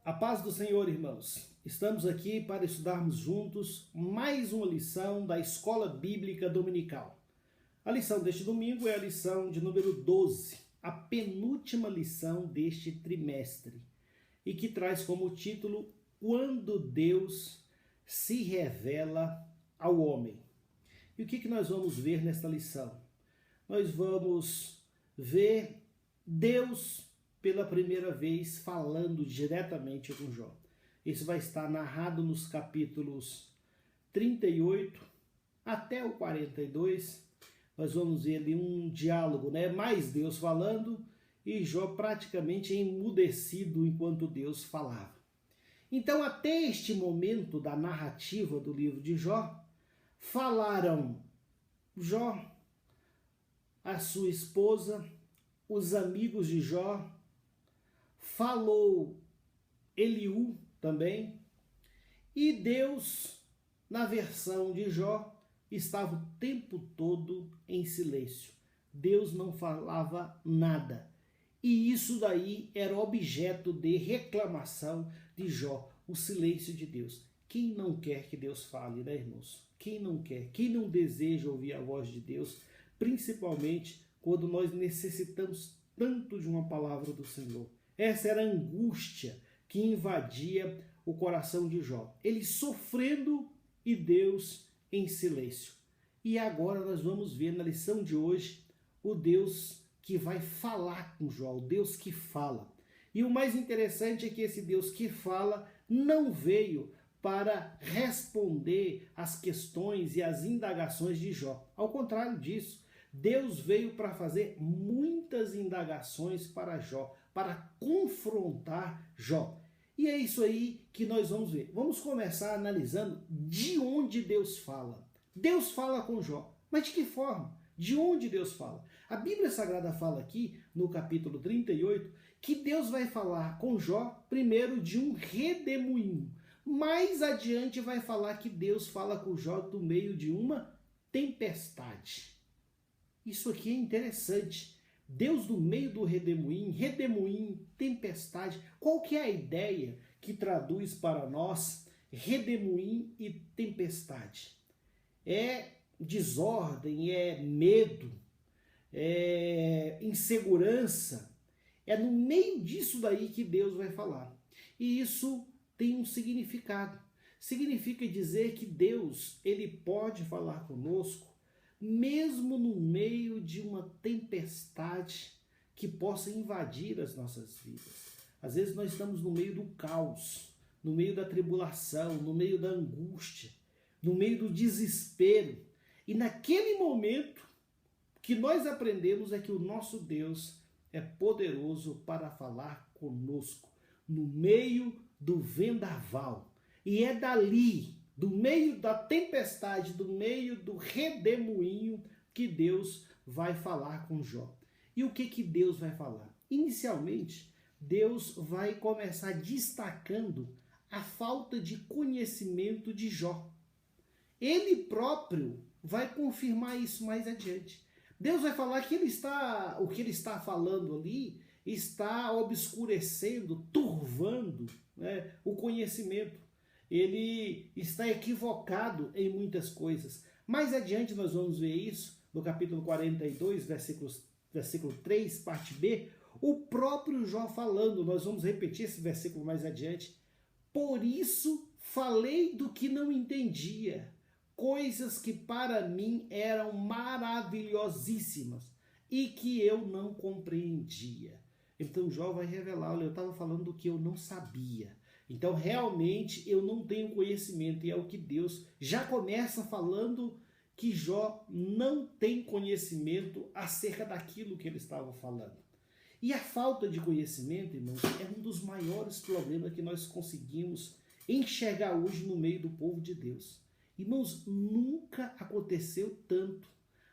A paz do Senhor, irmãos. Estamos aqui para estudarmos juntos mais uma lição da Escola Bíblica Dominical. A lição deste domingo é a lição de número 12, a penúltima lição deste trimestre, e que traz como título Quando Deus se revela ao homem. E o que nós vamos ver nesta lição? Nós vamos ver Deus pela primeira vez falando diretamente com Jó. Isso vai estar narrado nos capítulos 38 até o 42. Nós vamos ver ali um diálogo, mais Deus falando e Jó praticamente emudecido enquanto Deus falava. Então, até este momento da narrativa do livro de Jó, falaram Jó, a sua esposa, os amigos de Jó, falou Eliú também, e Deus, na versão de Jó, estava o tempo todo em silêncio. Deus não falava nada. E isso daí era objeto de reclamação de Jó, o silêncio de Deus. Quem não quer que Deus fale, irmãos? Quem não quer? Quem não deseja ouvir a voz de Deus, principalmente quando nós necessitamos tanto de uma palavra do Senhor? Essa era a angústia que invadia o coração de Jó. Ele sofrendo e Deus em silêncio. E agora nós vamos ver na lição de hoje o Deus que vai falar com Jó, o Deus que fala. E o mais interessante é que esse Deus que fala não veio para responder às questões e às indagações de Jó. Ao contrário disso, Deus veio para fazer muitas indagações para Jó, para confrontar Jó. E é isso aí que nós vamos ver. Vamos começar analisando de onde Deus fala. Deus fala com Jó, mas de que forma? De onde Deus fala? A Bíblia Sagrada fala aqui, no capítulo 38, que Deus vai falar com Jó primeiro de um redemoinho. Mais adiante vai falar que Deus fala com Jó do meio de uma tempestade. Isso aqui é interessante. Deus do meio do redemoinho, tempestade. Qual que é a ideia que traduz para nós redemoinho e tempestade? É desordem, é medo, é insegurança. É no meio disso daí que Deus vai falar. E isso tem um significado. Significa dizer que Deus, ele pode falar conosco mesmo no meio de uma tempestade que possa invadir as nossas vidas. Às vezes nós estamos no meio do caos, no meio da tribulação, no meio da angústia, no meio do desespero. E naquele momento que nós aprendemos é que o nosso Deus é poderoso para falar conosco, no meio do vendaval. E é dali, do meio da tempestade, do meio do redemoinho, que Deus vai falar com Jó. E o que Deus vai falar? Inicialmente, Deus vai começar destacando a falta de conhecimento de Jó. Ele próprio vai confirmar isso mais adiante. Deus vai falar que o que ele está falando ali está obscurecendo, turvando, o conhecimento. Ele está equivocado em muitas coisas. Mais adiante nós vamos ver isso, no capítulo 42, versículo 3, parte B, o próprio Jó falando. Nós vamos repetir esse versículo mais adiante. Por isso falei do que não entendia, coisas que para mim eram maravilhosíssimas e que eu não compreendia. Então Jó vai revelar, olha, eu estava falando do que eu não sabia. Então, realmente, eu não tenho conhecimento. E é o que Deus já começa falando, que Jó não tem conhecimento acerca daquilo que ele estava falando. E a falta de conhecimento, irmãos, é um dos maiores problemas que nós conseguimos enxergar hoje no meio do povo de Deus. Irmãos, nunca aconteceu tanto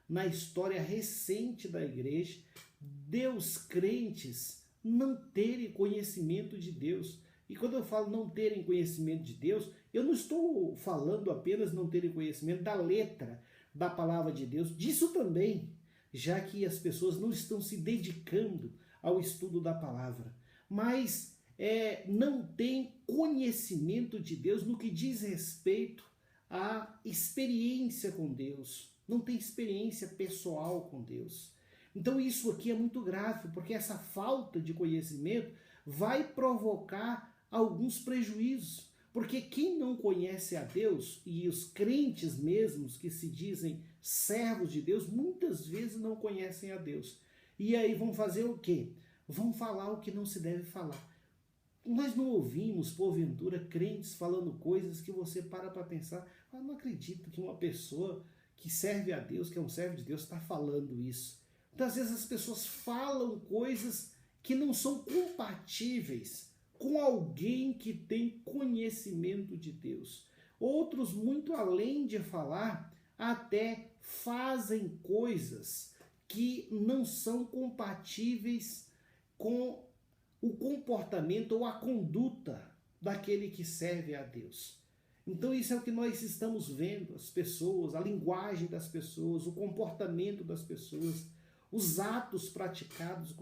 na história recente da igreja Deus crentes não terem conhecimento de Deus. E quando eu falo não terem conhecimento de Deus, eu não estou falando apenas não terem conhecimento da letra da palavra de Deus, disso também, já que as pessoas não estão se dedicando ao estudo da palavra. Mas não tem conhecimento de Deus no que diz respeito à experiência com Deus, não tem experiência pessoal com Deus. Então isso aqui é muito grave, porque essa falta de conhecimento vai provocar alguns prejuízos. Porque quem não conhece a Deus, e os crentes mesmos que se dizem servos de Deus, muitas vezes não conhecem a Deus. E aí vão fazer o quê? Vão falar o que não se deve falar. Nós não ouvimos, porventura, crentes falando coisas que você para pensar, não acredito que uma pessoa que serve a Deus, que é um servo de Deus, está falando isso. Então, às vezes as pessoas falam coisas que não são compatíveis com alguém que tem conhecimento de Deus. Outros, muito além de falar, até fazem coisas que não são compatíveis com o comportamento ou a conduta daquele que serve a Deus. Então isso é o que nós estamos vendo, as pessoas, a linguagem das pessoas, o comportamento das pessoas, os atos praticados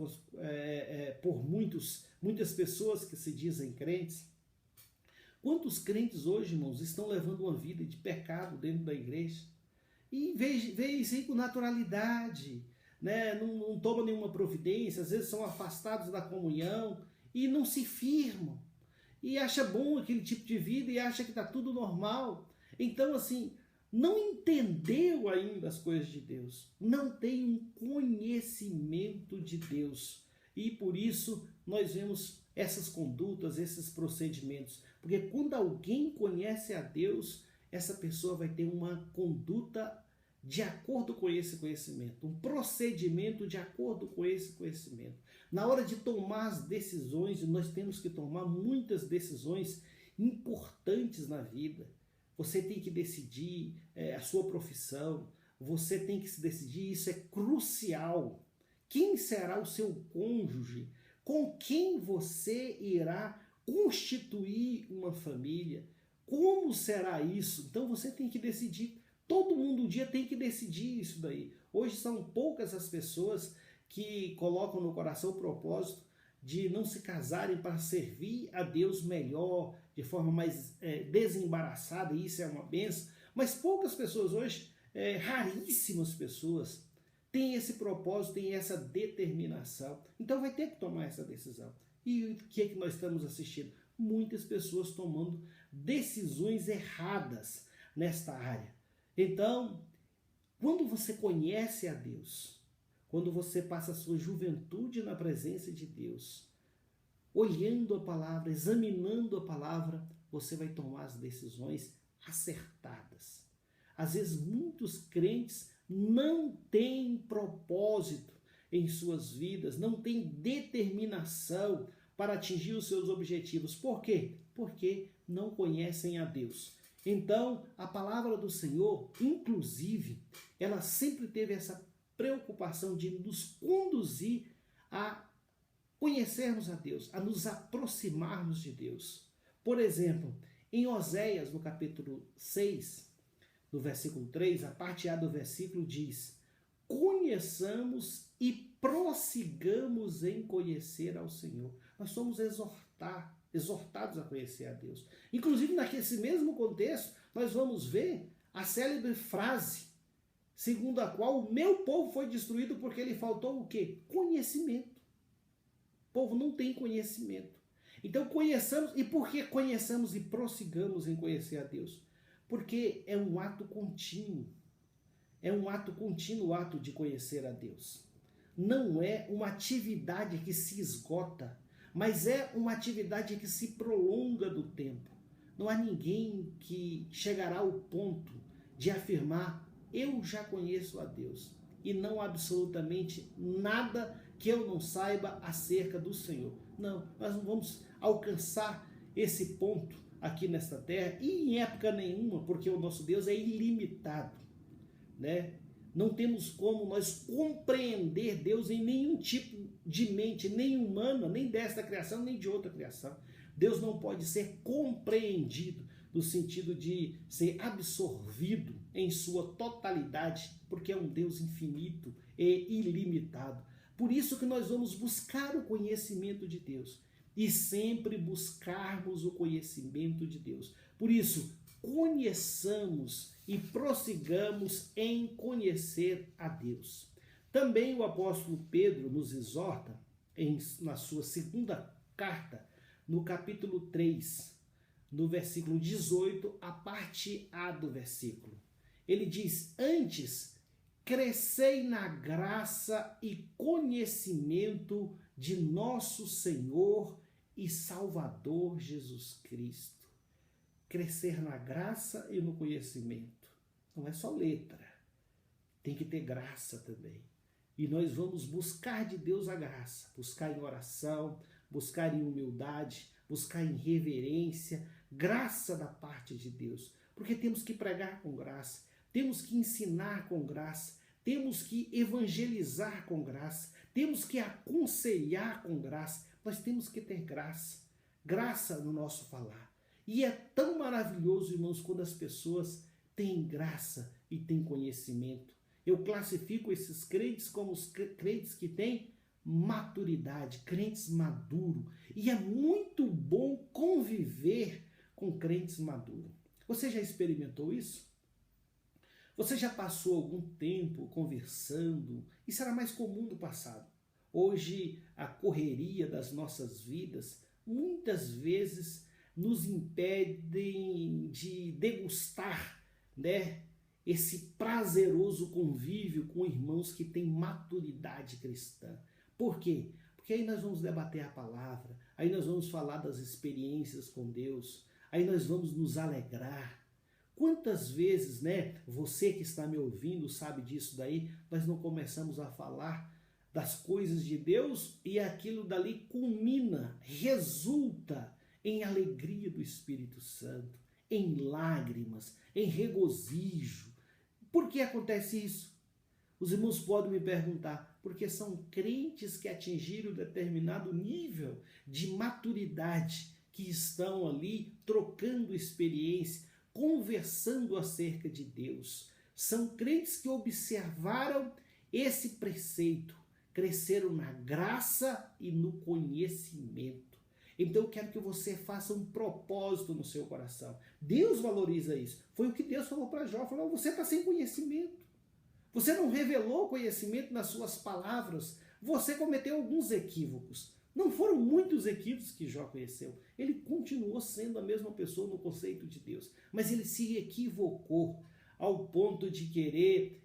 por muitas pessoas que se dizem crentes. Quantos crentes hoje, irmãos, estão levando uma vida de pecado dentro da igreja? E vê isso aí com naturalidade, né? Não tomam nenhuma providência, às vezes são afastados da comunhão e não se firmam. E acha bom aquele tipo de vida e acha que está tudo normal. Então, assim, não entendeu ainda as coisas de Deus, não tem um conhecimento de Deus. E por isso nós vemos essas condutas, esses procedimentos. Porque quando alguém conhece a Deus, essa pessoa vai ter uma conduta de acordo com esse conhecimento, um procedimento de acordo com esse conhecimento. Na hora de tomar as decisões, nós temos que tomar muitas decisões importantes na vida. Você tem que decidir a sua profissão, você tem que se decidir, isso é crucial. Quem será o seu cônjuge? Com quem você irá constituir uma família? Como será isso? Então você tem que decidir. Todo mundo um dia tem que decidir isso daí. Hoje são poucas as pessoas que colocam no coração o propósito de não se casarem para servir a Deus melhor, de forma mais desembaraçada, e isso é uma benção. Mas poucas pessoas hoje, raríssimas pessoas, têm esse propósito, têm essa determinação. Então vai ter que tomar essa decisão. E o que é que nós estamos assistindo? Muitas pessoas tomando decisões erradas nesta área. Então, quando você conhece a Deus, quando você passa a sua juventude na presença de Deus, olhando a palavra, examinando a palavra, você vai tomar as decisões acertadas. Às vezes, muitos crentes não têm propósito em suas vidas, não têm determinação para atingir os seus objetivos. Por quê? Porque não conhecem a Deus. Então, a palavra do Senhor, inclusive, ela sempre teve essa preocupação de nos conduzir a conhecermos a Deus, a nos aproximarmos de Deus. Por exemplo, em Oséias, no capítulo 6, no versículo 3, a parte A do versículo diz: conheçamos e prossigamos em conhecer ao Senhor. Nós somos exortados a conhecer a Deus. Inclusive, nesse mesmo contexto, nós vamos ver a célebre frase segundo a qual o meu povo foi destruído porque lhe faltou o quê? Conhecimento. O povo não tem conhecimento. Então conheçamos, e por que conheçamos e prossigamos em conhecer a Deus? Porque é um ato contínuo. É um ato contínuo o ato de conhecer a Deus. Não é uma atividade que se esgota, mas é uma atividade que se prolonga do tempo. Não há ninguém que chegará ao ponto de afirmar: eu já conheço a Deus, e não absolutamente nada que eu não saiba acerca do Senhor. Não, nós não vamos alcançar esse ponto aqui nesta terra, e em época nenhuma, porque o nosso Deus é ilimitado, né? Não temos como nós compreender Deus em nenhum tipo de mente, nem humana, nem desta criação, nem de outra criação. Deus não pode ser compreendido no sentido de ser absorvido em sua totalidade, porque é um Deus infinito e ilimitado. Por isso que nós vamos buscar o conhecimento de Deus. e sempre buscarmos o conhecimento de Deus. Por isso, conheçamos e prossigamos em conhecer a Deus. Também o apóstolo Pedro nos exorta, na sua segunda carta, no capítulo 3, no versículo 18, a parte A do versículo. Ele diz: antes, crescei na graça e conhecimento de nosso Senhor e Salvador Jesus Cristo. Crescer na graça e no conhecimento. Não é só letra, tem que ter graça também. E nós vamos buscar de Deus a graça, buscar em oração, buscar em humildade, buscar em reverência, graça da parte de Deus. Porque temos que pregar com graça, temos que ensinar com graça, temos que evangelizar com graça, temos que aconselhar com graça, nós temos que ter graça, graça no nosso falar. E é tão maravilhoso, irmãos, quando as pessoas têm graça e têm conhecimento. Eu classifico esses crentes como os crentes que têm maturidade, crentes maduros. E é muito bom conviver com crentes maduros. Você já experimentou isso? Você já passou algum tempo conversando? Isso era mais comum no passado. Hoje, a correria das nossas vidas muitas vezes nos impedem de degustar, né, esse prazeroso convívio com irmãos que têm maturidade cristã. Por quê? Porque aí nós vamos debater a palavra, aí nós vamos falar das experiências com Deus, aí nós vamos nos alegrar. Quantas vezes, né, você que está me ouvindo sabe disso daí, nós não começamos a falar das coisas de Deus e aquilo dali culmina, resulta em alegria do Espírito Santo, em lágrimas, em regozijo. Por que acontece isso? Os irmãos podem me perguntar, porque são crentes que atingiram determinado nível de maturidade, que estão ali trocando experiência, conversando acerca de Deus. São crentes que observaram esse preceito, cresceram na graça e no conhecimento. Então eu quero que você faça um propósito no seu coração. Deus valoriza isso. Foi o que Deus falou para Jó. Falou: você está sem conhecimento. Você não revelou conhecimento nas suas palavras. Você cometeu alguns equívocos. Não foram muitos equívocos que Jó conheceu. Ele continuou sendo a mesma pessoa no conceito de Deus. Mas ele se equivocou ao ponto de querer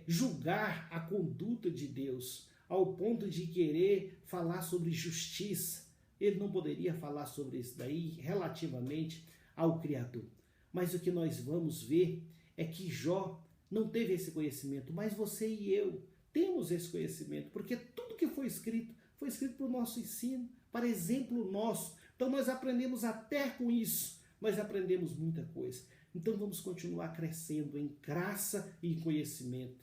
julgar a conduta de Deus, ao ponto de querer falar sobre justiça. Ele não poderia falar sobre isso daí relativamente ao Criador. Mas o que nós vamos ver é que Jó não teve esse conhecimento, mas você e eu temos esse conhecimento, porque tudo que foi escrito para o nosso ensino, para exemplo nosso. Então nós aprendemos até com isso, nós aprendemos muita coisa. Então vamos continuar crescendo em graça e em conhecimento.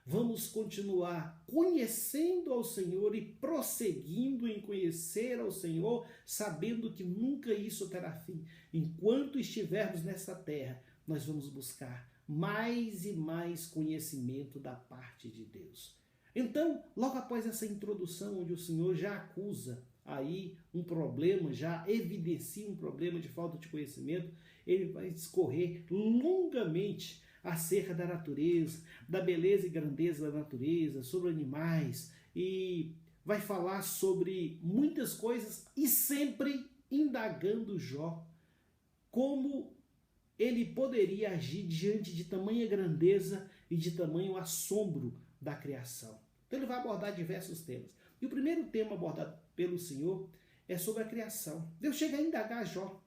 Vamos continuar conhecendo ao Senhor e prosseguindo em conhecer ao Senhor, sabendo que nunca isso terá fim. Enquanto estivermos nessa terra, nós vamos buscar mais e mais conhecimento da parte de Deus. Então, logo após essa introdução, onde o Senhor já acusa aí um problema, já evidencia um problema de falta de conhecimento, ele vai discorrer longamente acerca da natureza, da beleza e grandeza da natureza, sobre animais, e vai falar sobre muitas coisas e sempre indagando Jó como ele poderia agir diante de tamanha grandeza e de tamanho assombro da criação. Então ele vai abordar diversos temas. E o primeiro tema abordado pelo Senhor é sobre a criação. Deus chega a indagar Jó.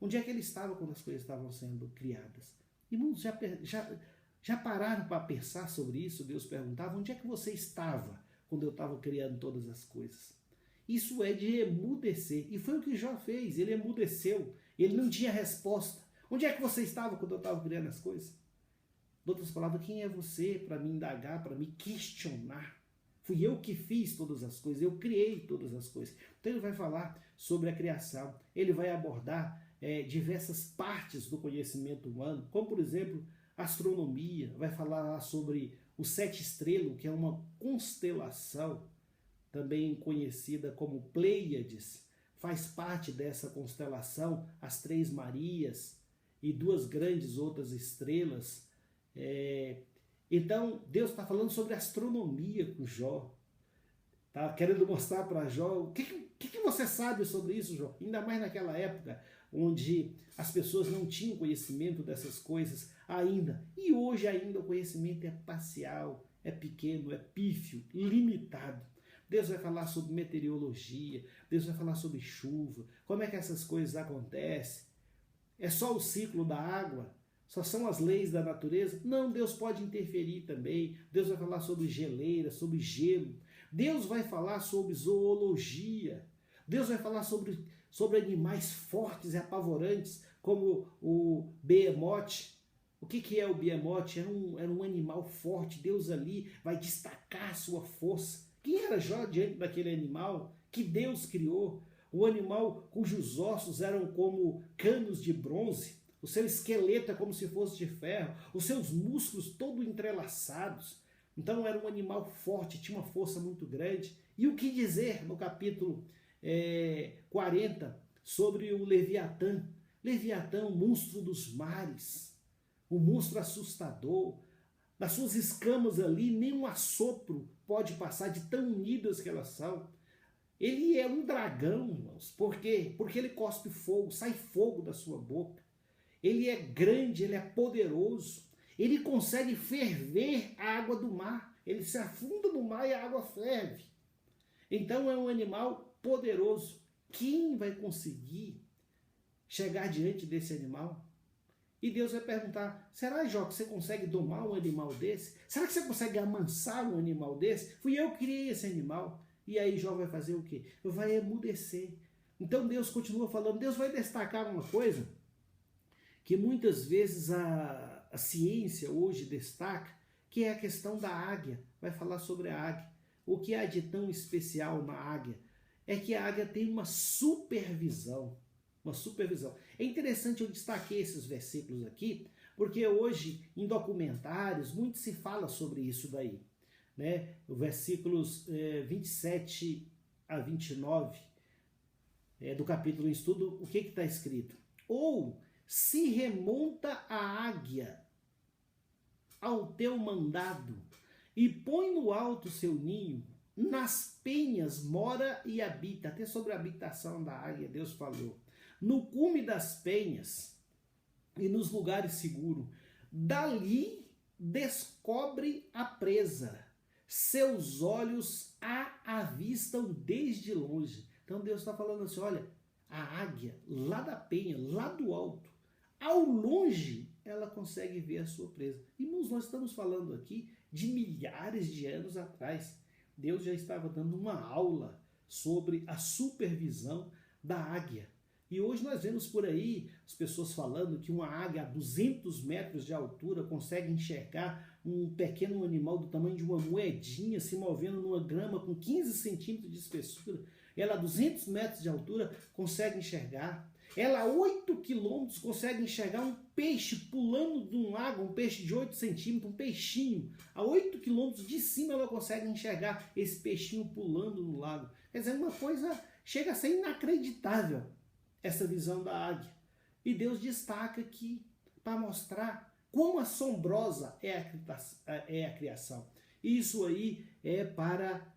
Onde é que ele estava quando as coisas estavam sendo criadas? Irmãos, já pararam para pensar sobre isso? Deus perguntava: onde é que você estava quando eu estava criando todas as coisas? Isso é de emudecer. E foi o que Jó fez. Ele emudeceu. Ele não tinha resposta. Onde é que você estava quando eu estava criando as coisas? De outras palavras, quem é você para me indagar, para me questionar? Fui eu que fiz todas as coisas, eu criei todas as coisas. Então ele vai falar sobre a criação. Ele vai abordar diversas partes do conhecimento humano, como por exemplo, astronomia. Vai falar sobre o Sete Estrelas, que é uma constelação, também conhecida como Pleiades. faz parte dessa constelação, as três Marias e duas grandes outras estrelas. Então, Deus está falando sobre astronomia com Jó. Está querendo mostrar para Jó, o que você sabe sobre isso, Jó? Ainda mais naquela época, onde as pessoas não tinham conhecimento dessas coisas ainda. E hoje ainda o conhecimento é parcial, é pequeno, é pífio, limitado. Deus vai falar sobre meteorologia, Deus vai falar sobre chuva, como é que essas coisas acontecem. É só o ciclo da água? Só são as leis da natureza? Não, Deus pode interferir também. Deus vai falar sobre geleira, sobre gelo. Deus vai falar sobre zoologia. Deus vai falar sobre animais fortes e apavorantes, como o behemote. O que é o behemote? Era um animal forte. Deus ali vai destacar a sua força. Quem era Jó diante daquele animal que Deus criou? O animal cujos ossos eram como canos de bronze, o seu esqueleto é como se fosse de ferro, os seus músculos todos entrelaçados. Então era um animal forte, tinha uma força muito grande. E o que dizer no capítulo 40 sobre o Leviatã? Leviatã, o monstro dos mares, um monstro assustador. Das suas escamas ali, nem um assopro pode passar de tão unidas que elas são. Ele é um dragão, irmãos. Por quê? Porque ele cospe fogo, sai fogo da sua boca. Ele é grande, ele é poderoso. Ele consegue ferver a água do mar. Ele se afunda no mar e a água ferve. Então é um animal poderoso. Quem vai conseguir chegar diante desse animal? E Deus vai perguntar, será, Jó, que você consegue domar um animal desse? Será que você consegue amansar um animal desse? Fui eu que criei esse animal. E aí Jó vai fazer o quê? Vai emudecer. Então Deus continua falando, Deus vai destacar uma coisa que muitas vezes a ciência hoje destaca, que é a questão da águia. Vai falar sobre a águia. O que há de tão especial na águia é que a águia tem uma supervisão. Uma supervisão. É interessante, eu destaquei esses versículos aqui, porque hoje em documentários muito se fala sobre isso daí. Né? Os versículos 27 a 29 do capítulo em estudo, o que está escrito? Ou se remonta a águia ao teu mandado e põe no alto seu ninho, nas penhas mora e habita. Até sobre a habitação da águia Deus falou. No cume das penhas e nos lugares seguros, dali descobre a presa, seus olhos a avistam desde longe. Então Deus está falando assim, olha, a águia lá da penha, lá do alto, ao longe ela consegue ver a sua presa. Irmãos, nós estamos falando aqui de milhares de anos atrás. Deus já estava dando uma aula sobre a supervisão da águia. E hoje nós vemos por aí as pessoas falando que uma águia a 200 metros de altura consegue enxergar um pequeno animal do tamanho de uma moedinha se movendo numa grama com 15 centímetros de espessura. Ela a 200 metros de altura consegue enxergar. Ela a 8 quilômetros consegue enxergar um peixe pulando de um lago, um peixe de 8 centímetros, um peixinho. A 8 quilômetros de cima ela consegue enxergar esse peixinho pulando no lago. Quer dizer, uma coisa chega a ser inacreditável, essa visão da águia. E Deus destaca aqui para mostrar quão assombrosa é a criação. Isso aí é para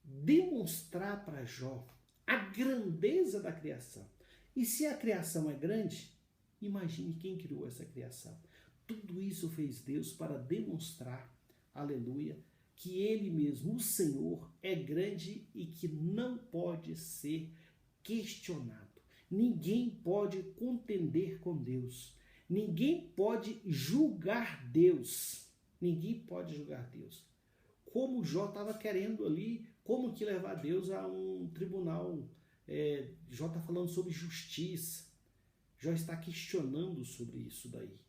demonstrar para Jó a grandeza da criação. E se a criação é grande, imagine quem criou essa criação. Tudo isso fez Deus para demonstrar, aleluia, que Ele mesmo, o Senhor, é grande e que não pode ser questionado. Ninguém pode contender com Deus. Ninguém pode julgar Deus. Ninguém pode julgar Deus. Como Jó estava querendo ali, como que levar Deus a um tribunal. Jó está falando sobre justiça. Jó está questionando sobre isso daí.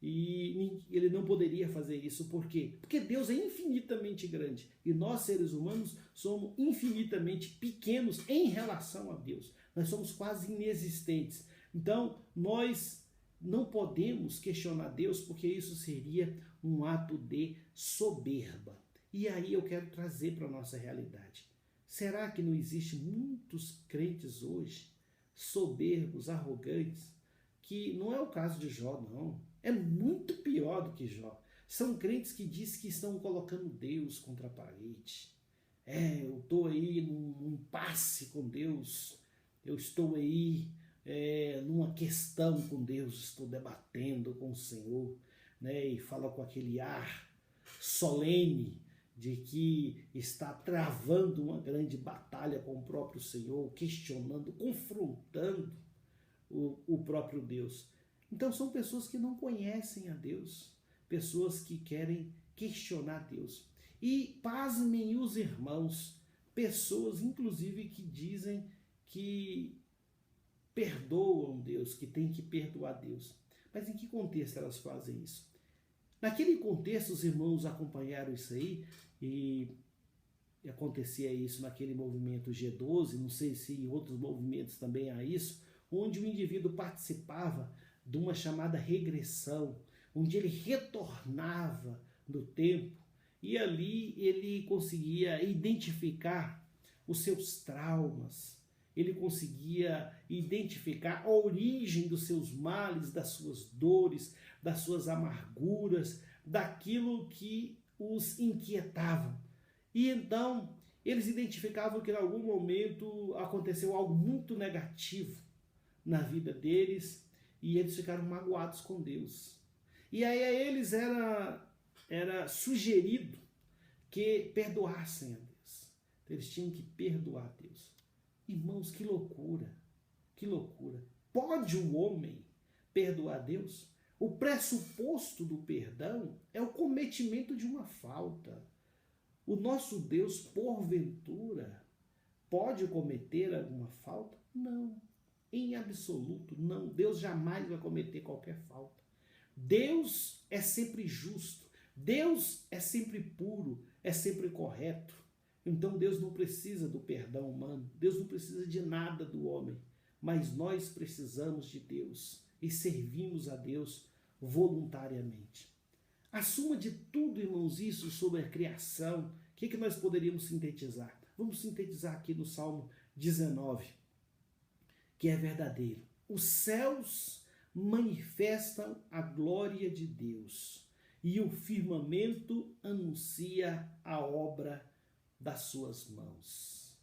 E ele não poderia fazer isso. Por quê? Porque Deus é infinitamente grande. E nós, seres humanos, somos infinitamente pequenos em relação a Deus. Nós somos quase inexistentes. Então, nós não podemos questionar Deus, porque isso seria um ato de soberba. E aí eu quero trazer para a nossa realidade. Será que não existe muitos crentes hoje, soberbos, arrogantes, que não é o caso de Jó, não. É muito pior do que Jó. São crentes que dizem que estão colocando Deus contra a parede. Eu estou aí num impasse com Deus, eu estou aí numa questão com Deus, estou debatendo com o Senhor, né? E fala com aquele ar solene de que está travando uma grande batalha com o próprio Senhor, questionando, confrontando o próprio Deus. Então são pessoas que não conhecem a Deus, pessoas que querem questionar Deus. E pasmem os irmãos, pessoas inclusive que dizem que perdoam Deus, que tem que perdoar Deus. Mas em que contexto elas fazem isso? Naquele contexto, os irmãos acompanharam isso aí, e acontecia isso naquele movimento G12, não sei se em outros movimentos também há isso, onde o indivíduo participava de uma chamada regressão, onde ele retornava no tempo, e ali ele conseguia identificar os seus traumas, ele conseguia identificar a origem dos seus males, das suas dores, das suas amarguras, daquilo que os inquietava. E então eles identificavam que em algum momento aconteceu algo muito negativo na vida deles e eles ficaram magoados com Deus. E aí a eles era sugerido que perdoassem a Deus. Eles tinham que perdoar a Deus. Irmãos, que loucura, que loucura. Pode o homem perdoar a Deus? O pressuposto do perdão é o cometimento de uma falta. O nosso Deus, porventura, pode cometer alguma falta? Não, em absoluto não. Deus jamais vai cometer qualquer falta. Deus é sempre justo, Deus é sempre puro, é sempre correto. Então Deus não precisa do perdão humano, Deus não precisa de nada do homem, mas nós precisamos de Deus e servimos a Deus voluntariamente. A suma de tudo, irmãos, isso sobre a criação, o que nós poderíamos sintetizar? Vamos sintetizar aqui no Salmo 19, que é verdadeiro. Os céus manifestam a glória de Deus e o firmamento anuncia a obra das suas mãos.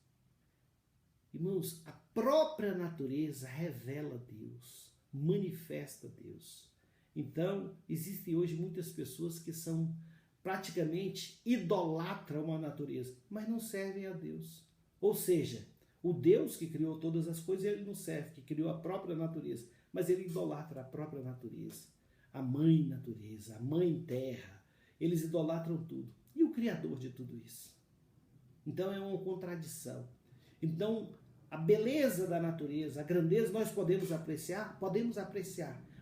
Irmãos, a própria natureza revela Deus, manifesta Deus. Então, existem hoje muitas pessoas que são praticamente idolatram a natureza, mas não servem a Deus. Ou seja, o Deus que criou todas as coisas, ele não serve, que criou a própria natureza, mas ele idolatra a própria natureza, a mãe natureza, a mãe terra. Eles idolatram tudo. E o Criador de tudo isso? Então é uma contradição. Então, a beleza da natureza, a grandeza, nós podemos apreciar,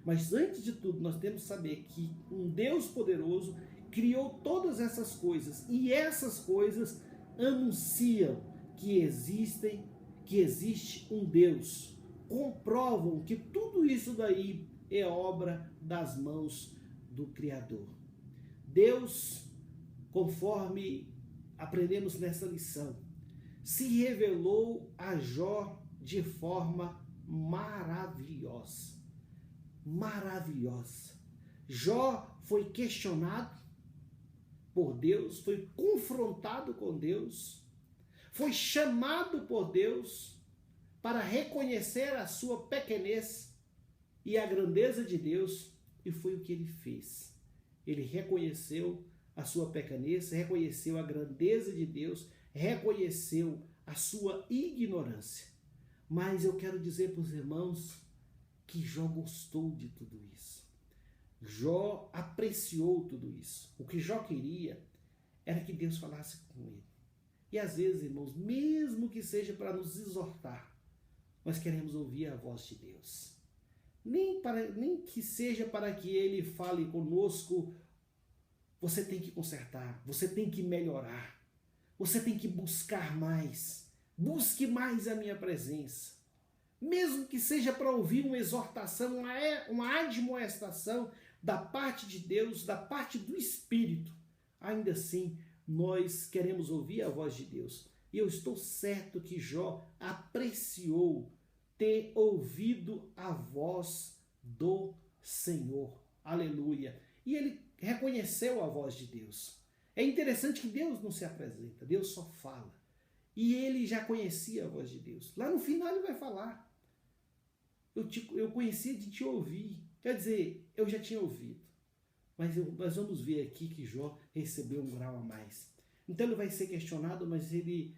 mas antes de tudo, nós temos que saber que um Deus poderoso criou todas essas coisas, e essas coisas anunciam que existe um Deus, comprovam que tudo isso daí é obra das mãos do Criador. Deus, conforme aprendemos nessa lição, se revelou a Jó de forma maravilhosa. Maravilhosa. Jó foi questionado por Deus, foi confrontado com Deus, foi chamado por Deus para reconhecer a sua pequenez e a grandeza de Deus, e foi o que ele fez. Ele reconheceu a sua pequenez, reconheceu a grandeza de Deus, reconheceu a sua ignorância. Mas eu quero dizer para os irmãos que Jó gostou de tudo isso. Jó apreciou tudo isso. O que Jó queria era que Deus falasse com ele. E às vezes, irmãos, mesmo que seja para nos exortar, nós queremos ouvir a voz de Deus. Nem que seja para que ele fale conosco, você tem que consertar, você tem que melhorar, você tem que buscar mais, busque mais a minha presença. Mesmo que seja para ouvir uma exortação, uma admoestação da parte de Deus, da parte do Espírito, ainda assim nós queremos ouvir a voz de Deus. E eu estou certo que Jó apreciou ter ouvido a voz do Senhor. Aleluia. E ele reconheceu a voz de Deus. É interessante que Deus não se apresenta, Deus só fala. E ele já conhecia a voz de Deus. Lá no final ele vai falar: eu conhecia de te ouvir. Quer dizer, eu já tinha ouvido. Mas nós vamos ver aqui que Jó recebeu um grau a mais. Então ele vai ser questionado, mas ele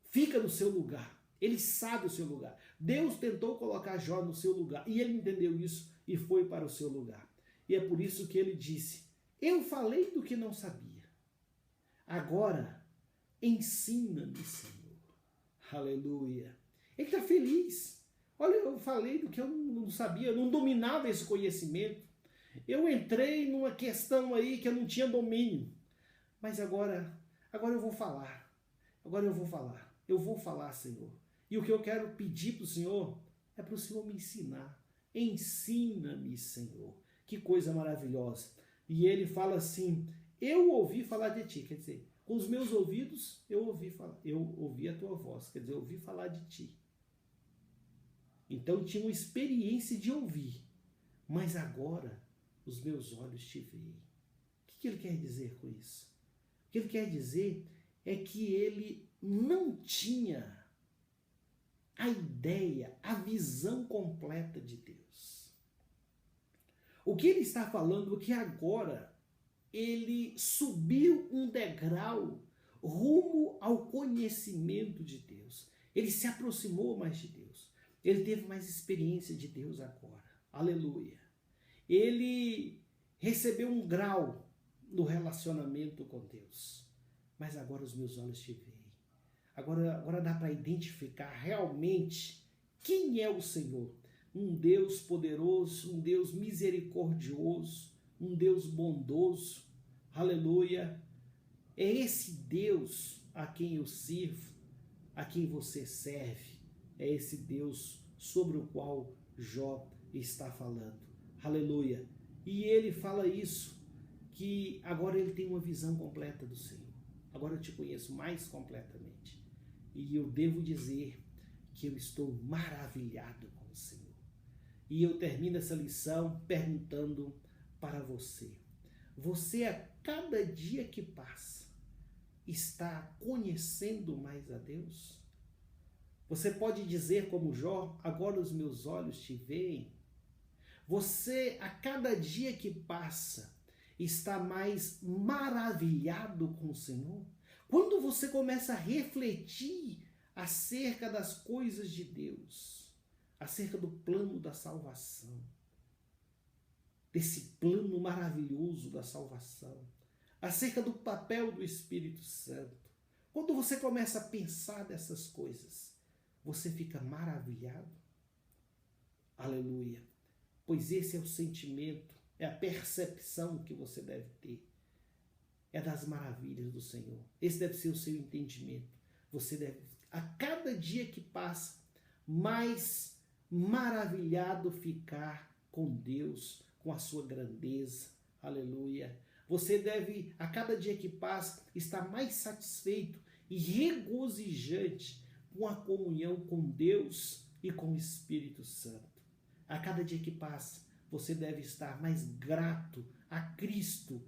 fica no seu lugar. Ele sabe o seu lugar. Deus tentou colocar Jó no seu lugar. E ele entendeu isso e foi para o seu lugar. E é por isso que ele disse: eu falei do que não sabia. Agora, ensina-me, Senhor. Aleluia. Ele está feliz. Olha, eu falei do que eu não sabia, eu não dominava esse conhecimento. Eu entrei numa questão aí que eu não tinha domínio. Mas agora eu vou falar. Agora eu vou falar. Eu vou falar, Senhor. E o que eu quero pedir para o Senhor é para o Senhor me ensinar. Ensina-me, Senhor. Que coisa maravilhosa. E ele fala assim: eu ouvi falar de ti. Quer dizer, com os meus ouvidos eu ouvi falar. Eu ouvi a tua voz. Quer dizer, eu ouvi falar de ti. Então tinha uma experiência de ouvir. Mas agora os meus olhos te veem. O que ele quer dizer com isso? O que ele quer dizer é que ele não tinha a ideia, a visão completa de Deus. O que ele está falando é que agora ele subiu um degrau rumo ao conhecimento de Deus. Ele se aproximou mais de Deus. Ele teve mais experiência de Deus agora. Aleluia. Ele recebeu um grau no relacionamento com Deus. Mas agora os meus olhos te veem. Agora dá para identificar realmente quem é o Senhor. Um Deus poderoso, um Deus misericordioso, um Deus bondoso. Aleluia. É esse Deus a quem eu sirvo, a quem você serve. É esse Deus sobre o qual Jó está falando. Aleluia. E ele fala isso, que agora ele tem uma visão completa do Senhor. Agora eu te conheço mais completamente. E eu devo dizer que eu estou maravilhado com o Senhor. E eu termino essa lição perguntando para você. Você, a cada dia que passa, está conhecendo mais a Deus? Você pode dizer como Jó: agora os meus olhos te veem. Você, a cada dia que passa, está mais maravilhado com o Senhor? Quando você começa a refletir acerca das coisas de Deus, acerca do plano da salvação, desse plano maravilhoso da salvação, acerca do papel do Espírito Santo, quando você começa a pensar dessas coisas, você fica maravilhado? Aleluia! Pois esse é o sentimento, é a percepção que você deve ter. É das maravilhas do Senhor. Esse deve ser o seu entendimento. Você deve, a cada dia que passa, mais maravilhado ficar com Deus, com a sua grandeza. Aleluia! Você deve, a cada dia que passa, estar mais satisfeito e regozijante com a comunhão com Deus e com o Espírito Santo. A cada dia que passa, você deve estar mais grato a Cristo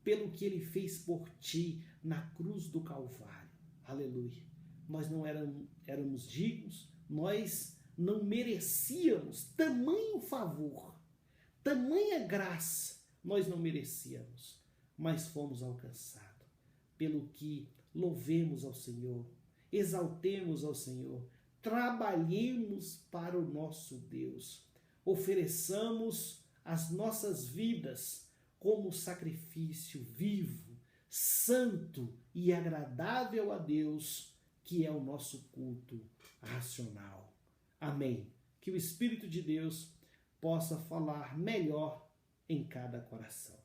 pelo que Ele fez por ti na cruz do Calvário. Aleluia! Nós não éramos dignos, nós não merecíamos tamanho favor, tamanha graça, nós não merecíamos, mas fomos alcançados. Pelo que louvemos ao Senhor, exaltemos ao Senhor, trabalhemos para o nosso Deus, ofereçamos as nossas vidas como sacrifício vivo, santo e agradável a Deus, que é o nosso culto racional. Amém. Que o Espírito de Deus possa falar melhor em cada coração.